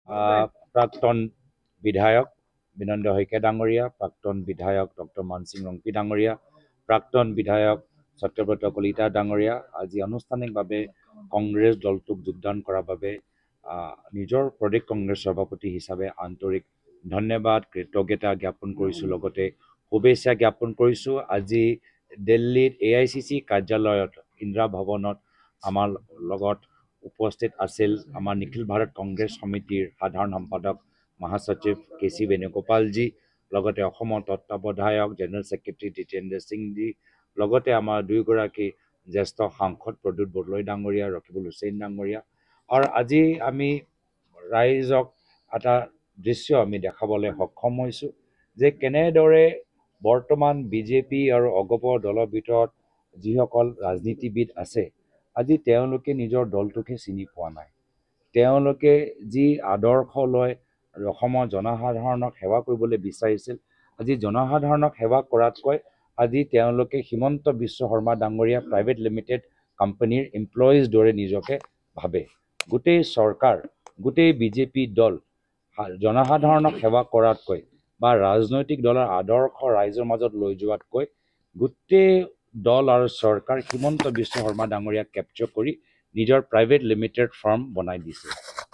প্ৰাক্তন বিধায়ক বিনন্দ শইকীয়া ডাঙৰীয়া, প্ৰাক্তন বিধায়ক ডক্টৰ মানসিং ৰংপি ডাঙৰীয়া, প্ৰাক্তন বিধায়ক সত্যব্ৰত কলিতা ডাঙৰীয়া আজি আনুষ্ঠানিকভাৱে কংগ্ৰেছ দলটোক যোগদান কৰাৰ বাবে নিজৰ প্ৰদেশ কংগ্ৰেছ সভাপতি হিচাপে আন্তৰিক ধন্যবাদ কৃতজ্ঞতা জ্ঞাপন কৰিছোঁ, লগতে শুভেচ্ছা জ্ঞাপন কৰিছোঁ। আজি দিল্লীত AICC কাৰ্যালয়ত ইন্দিৰা ভৱনত আমাৰ লগত উপস্থিত আছিল আমাৰ নিখিল ভাৰত কংগ্ৰেছ সমিতিৰ সাধাৰণ সম্পাদক মহাসচিব KC বেণুগোপালজী, লগতে অসমৰ তত্ত্বাৱধায়ক জেনেৰেল ছেক্ৰেটাৰী জিতেন্দ্ৰ সিংজী, লগতে আমাৰ দুয়োগৰাকী জ্যেষ্ঠ সাংসদ প্ৰদ্যুৎ বৰদলৈ ডাঙৰীয়া, ৰকিবুল হুছেইন ডাঙৰীয়া। আৰু আজি আমি ৰাইজক এটা দৃশ্য আমি দেখাবলৈ সক্ষম হৈছোঁ যে কেনেদৰে বৰ্তমান বিজেপি আৰু অগপ দলৰ ভিতৰত যিসকল ৰাজনীতিবিদ আছে, আজি তেওঁলোকে নিজৰ দলটোকে চিনি পোৱা নাই। তেওঁলোকে যি আদৰ্শ লৈ অসমৰ জনসাধাৰণক সেৱা কৰিবলৈ বিচাৰিছিল, আজি জনসাধাৰণক সেৱা কৰাতকৈ আজি তেওঁলোকে হিমন্ত বিশ্ব শৰ্মা ডাঙৰীয়া প্ৰাইভেট লিমিটেড কোম্পানীৰ এমপ্লয়িজ দৰে নিজকে ভাবে। গোটেই চৰকাৰ, গোটেই বিজেপি দল জনসাধাৰণক সেৱা কৰাতকৈ বা ৰাজনৈতিক দলৰ আদৰ্শ ৰাইজৰ মাজত লৈ যোৱাতকৈ গোটেই দল আৰু চৰকাৰ হিমন্ত বিশ্ব শৰ্মা ডাঙৰীয়াক কেপচাৰ কৰি নিজৰ প্ৰাইভেট লিমিটেড ফাৰ্ম বনাই দিছে,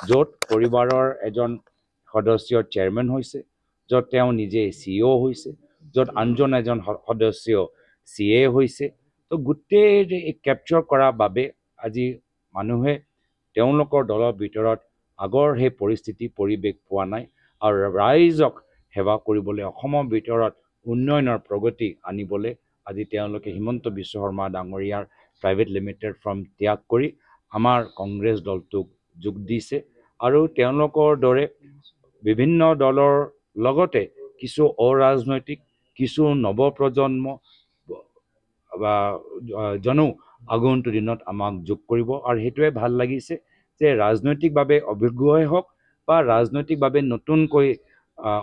য'ত পৰিবাৰৰ এজন সদস্যৰ চেয়াৰমেন হৈছে, য'ত তেওঁ নিজে CEO হৈছে, য'ত আনজন এজন সদস্য CA হৈছে। তো গোটেই কেপচাৰ কৰাৰ বাবে আজি মানুহে তেওঁলোকৰ দলৰ ভিতৰত আগৰ সেই পৰিস্থিতি পৰিৱেশ পোৱা নাই আৰু ৰাইজক সেৱা কৰিবলৈ অসমৰ ভিতৰত উন্নয়নৰ প্ৰগতি আনিবলৈ আজি তেওঁলোকে হিমন্ত বিশ্ব শৰ্মা ডাঙৰীয়াৰ প্ৰাইভেট লিমিটেড ফাৰ্ম ত্যাগ কৰি আমাৰ কংগ্ৰেছ দলটোক যোগ দিছে। আৰু তেওঁলোকৰ দৰে বিভিন্ন দলৰ লগতে কিছু অৰাজনৈতিক, কিছু নৱপ্ৰজন্ম বা জনো আগন্তুক দিনত আমাক যোগ কৰিব। আৰু সেইটোৱে ভাল লাগিছে যে ৰাজনৈতিকভাৱে অভিজ্ঞই হওক বা ৰাজনৈতিকভাৱে নতুনকৈ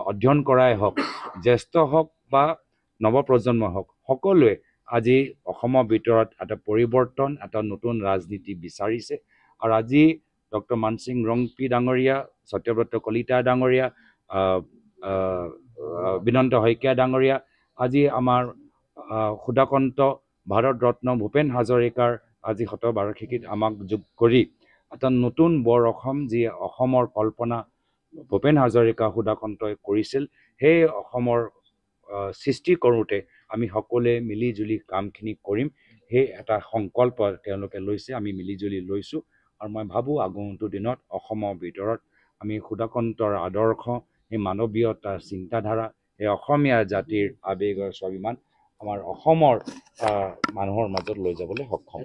অধ্যয়ন কৰাই হওক, জ্যেষ্ঠ হওক বা নৱপ্ৰজন্ম হওক, সকলোৱে আজি অসমৰ ভিতৰত এটা পৰিৱৰ্তন, এটা নতুন ৰাজনীতি বিচাৰিছে। আৰু আজি ডক্টৰ মানসিং ৰংপি ডাঙৰীয়া, সত্যব্ৰত কলিতা ডাঙৰীয়া, বিনন্দ শইকীয়া ডাঙৰীয়া, আজি আমাৰ সুধাকন্ত ভাৰত ৰত্ন ভূপেন হাজৰিকাৰ আজি শতবাৰ্ষিকীত আমাক যোগ কৰি এটা নতুন বৰ অসম, যি অসমৰ কল্পনা ভূপেন হাজৰিকা সুধাকন্তই কৰিছিল, সেই অসমৰ সৃষ্টি কৰোঁতে আমি সকলোৱে মিলিজুলি কামখিনি কৰিম, সেই এটা সংকল্প তেওঁলোকে লৈছে, আমি মিলিজুলি লৈছোঁ। আৰু মই ভাবোঁ আগন্তুক দিনত অসমৰ ভিতৰত আমি সুধাকন্তৰ আদৰ্শ, সেই মানৱীয়তাৰ চিন্তাধাৰা, সেই অসমীয়া জাতিৰ আৱেগৰ স্বাভিমান আমাৰ অসমৰ মানুহৰ মাজত লৈ যাবলৈ সক্ষম।